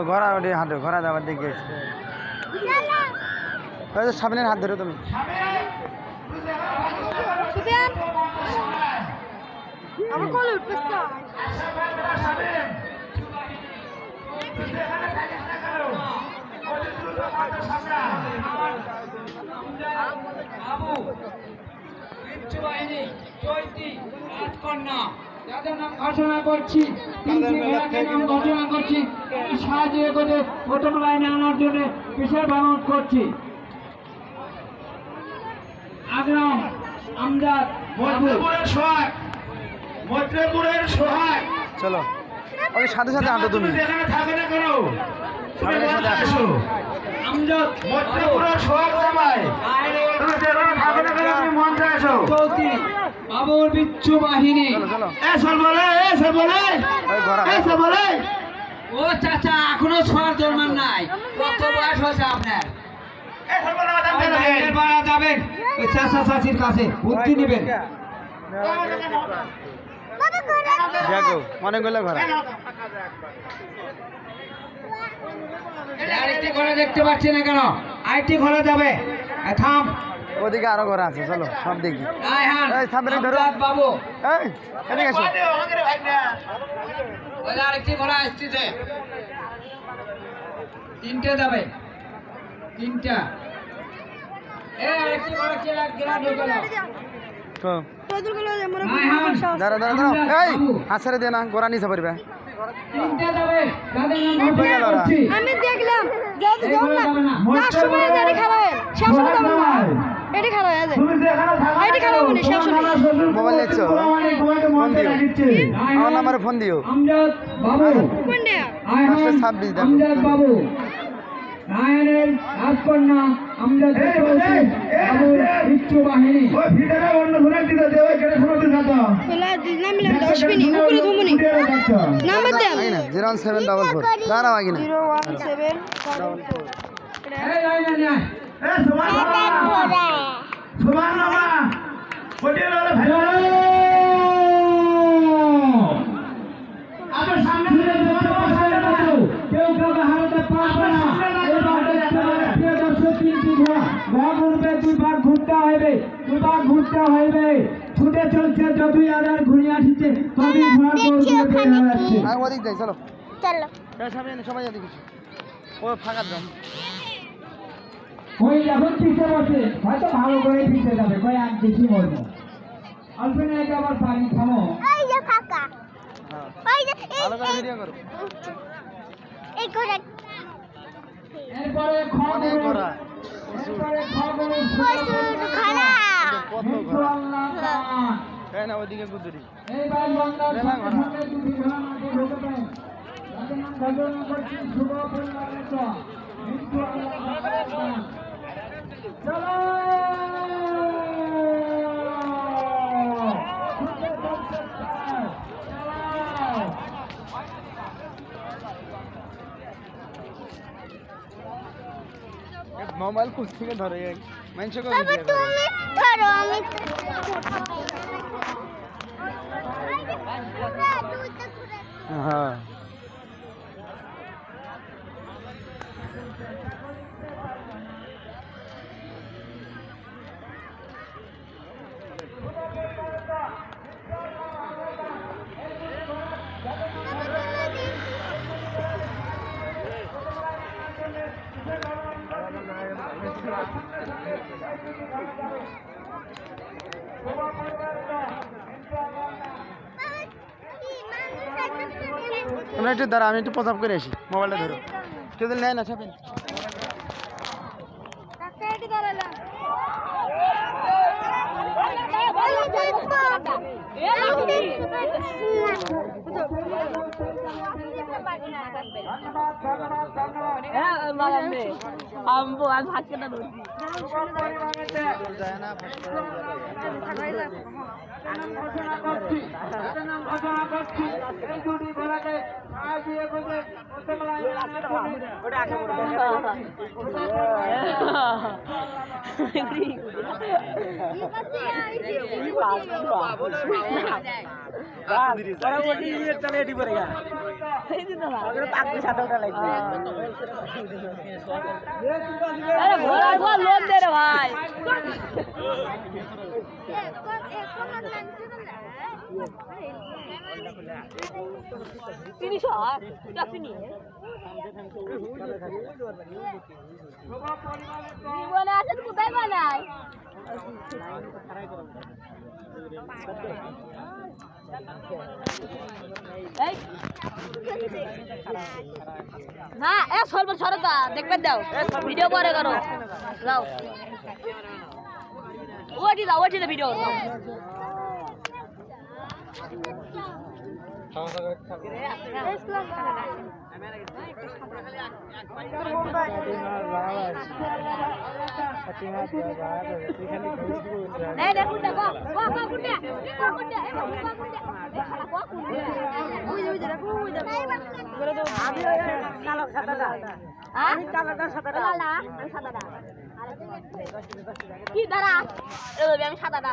ঘোড়া ওটি হাত ধরো, ঘোড়া যাবার দিকে সামনের হাত ধরো তুমি। আমার কল উঠতেছে বাহিনী চৈতি রাজকন্যা যাদের নাম ঘোষণা করছি, নাম ঘোষণা করছি, সাহায্য করে প্রথম লাইনে আনার জন্য বিশেষ অনুরোধ করছি। আগ্রাম আমজাদ মৈত্রপুরের সোহাগ চলো ওকে সাথে সাথে হাঁটো তুমি। এখানে থাকে না কেন, সামনের সাথে আসো। আমজাদ মৈত্রপুরের সোহাগ জামাই তুমি যেখানে থাকে না কেন, তুমি মঞ্চে আসো। চৌধুরী বাবুর বিচ্ছু বাহিনী চলো চলো এসে বলে ওই ঘোড়া এসে বলে ও চাচা এখনো ছোঁয়ার জন্মান নাই, কত বয়স হয়েছে আপনার? পাড়া যাবেন ওই চাচা চাচির কাছে বুদ্ধি নেবেন। দেখো অনেকগুলো ঘোড়া। আরেকটি ঘোড়া দেখতে পাচ্ছি না কেন? আরেকটি ঘোড়া যাবে, থাম। ওদিকে আরো ঘোড়া আছে, চলো সব দেখি। রায়হান এই সামনে ধরো। আমজাদ বাবু এই এদিকে এসো। ওই আরেকটি ঘোড়া আসতেছে, তিনটে যাবে, তিনটা। এই আরেকটি ঘোড়া গেলা ঢুকে গেল। তো রায়হান দাঁড়া দাঁড়া দাঁড়া, এই হাত ছেড়ে দে না, ঘোড়া নিচে পড়বে। তিনটে যাবে, যাদের নাম হয়ে গেল ওরা। আমি দেখলাম যার সময় এটি খারাপ হয় শেষ হতে হবে না, এটি খারাপ হয়ে যায়, এটি খারাপ হবে শেষ হলে মোবাইল নিচ্ছ, ফোন দিও, আমার নাম্বারে ফোন দিও। আমজাদ বাবু কোন দেয়া 526 দেখো। আমজাদ বাবু রায়হানের রাজকন্যা আমজাদ বাবুর বিচ্ছু বাহিনী বলা দিলাম 10 মিনিট উপরে ঘুমুনি নাম্বার দেন আই না 01744 দাঁড়াও আগে না 01744 এই লাইনে না আমার সামনে কেউ কাউকে হারাতে পারবে না। এবার দেখতে হবে প্রিয় দর্শক, তিনটি ঘোড়া ঘুরবে, দুবার ঘুরতে হইবে, দুবার ঘুরতে হইবে। ছুটে চলছে, যতই আদার ঘুরে আসছে ততই ঘোড়া বের হয়ে যাচ্ছে। আমি ওদিক যাই, চলো চলো এই সামনে এনে সবাই এদিকে কিছু ও ফাঁকা দাম। ওই এখন পিছিয়ে বসে হয়তো ভালো করে পিছিয়ে যাবে, কই আর বেশি বলবো অল্প না আবার পানি থামো। এই যে ফাঁকা হ্যাঁ ওই যে ভালো করে ভিডিও করো। এই করে এরপরে অনেক ঘোড়া, খানা কত ঘোড়া। এই না ওদিকে গুদুরি। এইবার বাংলার সামনে দুটি ঘোড়া মাঠে ঢুকে দেন। তাদের নাম ঘোষণা করছি শুভ পরিবারের দল। মৃত্যু আল্লাহ। চলো মোবাইল কোথা থেকে ধরে মানুষ তুমি ধরো আমি হ্যাঁ তোমরা একটু দাঁড়া, আমি একটু প্রচাপ করে আসি। মোবাইলটা ধরো, কেউ নেয় না ছাপেন। আরে ঘোড়া ঘোড়া লোন দে রে ভাই তিনি সর চাপিনি জীবনে আছে কোথায় বানাই না এ সরব সরতা দেখবে দাও ভিডিও পরে করো যাও ওটি দা ভিডিও नहीं देखो देखो वाह वाह कुंडे कुंडे वाह कुंडे उई देखो उई देखो করে দাও আমি কালো সাদাটা আমি কালোটা সাদাটা লালা আমি সাদাটা কি দাঁড়া এই আমি সাদাটা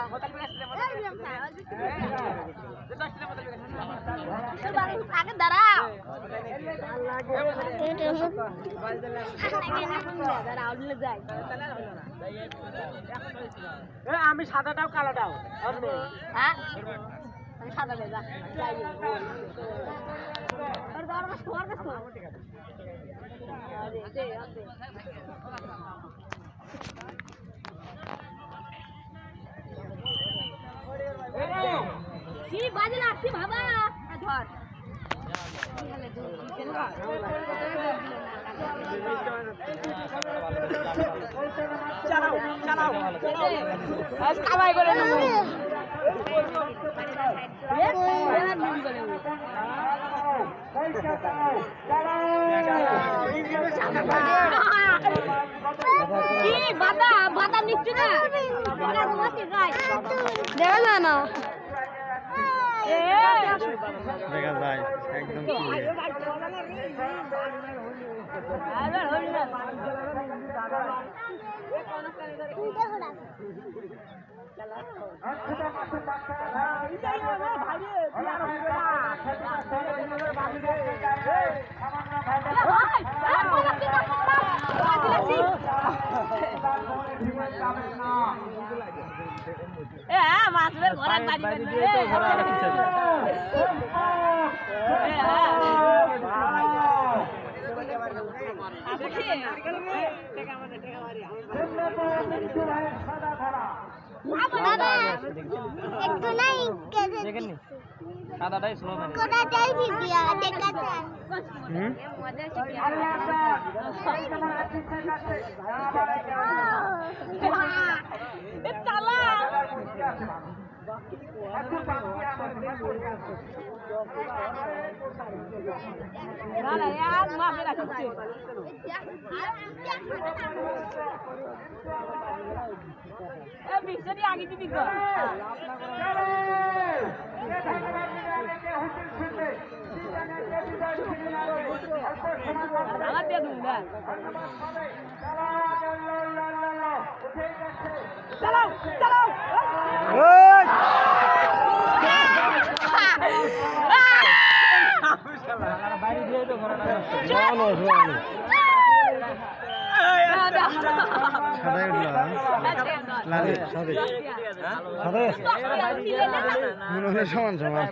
আগে দাঁড়া আমি সাদাটাও কালোটাও হ্যাঁ আমি সাদা দেবা কি বাজে লাগছে বাবা ধর চালাও চালাও আজ কামাই করে নেব কি বাদা বাদা নিচ্ছে না দেখা যায় না দেখা যায় একদম মাছের ঘরে বাড়ি একটু নাই সাদাটাই স্লো মানে কোথা যাই ভিডিও দেখা যায় চালা না यार माफी রাখছি এ মিশরি আগে দিদি গো আমার দিয়ে দুন না চালাও চালাও বাইরে দিয়ে তো ঘোড়াটা সাদাই উঠলো লালে সাদাই সাদাই মনে হলে সমান সমান